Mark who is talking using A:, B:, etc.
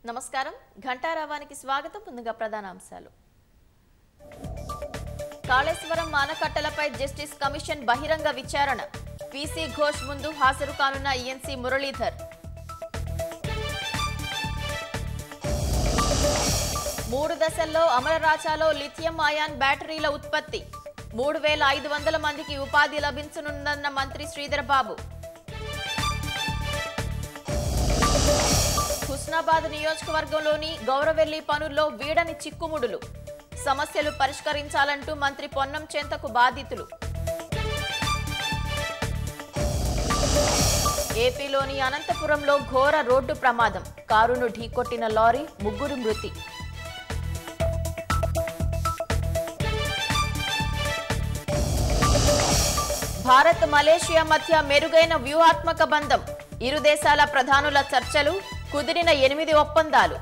A: నమస్కారం ఘంటారావానికి స్వాగతం ముందుగా ప్రధానాంశాలు కాళేశ్వరం మానకట్టలపై జస్టిస్ కమిషన్ బహిరంగ విచారణ పీసీ ఘోష్ ముందు హాజరు కానున్న ఈఎన్సీ మురళీధర్ 3 దశల్లో అమరరాజాలో లిథియం అయాన్ బ్యాటరీల ఉత్పత్తి 3500 మందికి ఉపాధి లభించనుందన్న మంత్రి శ్రీధర్ బాబు హుస్నాబాద్ నియోజకవర్గంలోని గౌరవెల్లి పనుల్లో వీడని చిక్కుముడులు సమస్యలు పరిష్కరించాలంటూ మంత్రి పొన్నం చెంతకు బాధితులు ఏపీలోని అనంతపురంలో ఘోర రోడ్డు ప్రమాదం కారును ఢీకొట్టిన లారీ 3 మృతి భారత్ మలేషియా మధ్య మెరుగైన వ్యూహాత్మక బంధం ఇరు దేశాల ప్రధానుల చర్చలు కుదిరిన 8 ఒప్పందాలు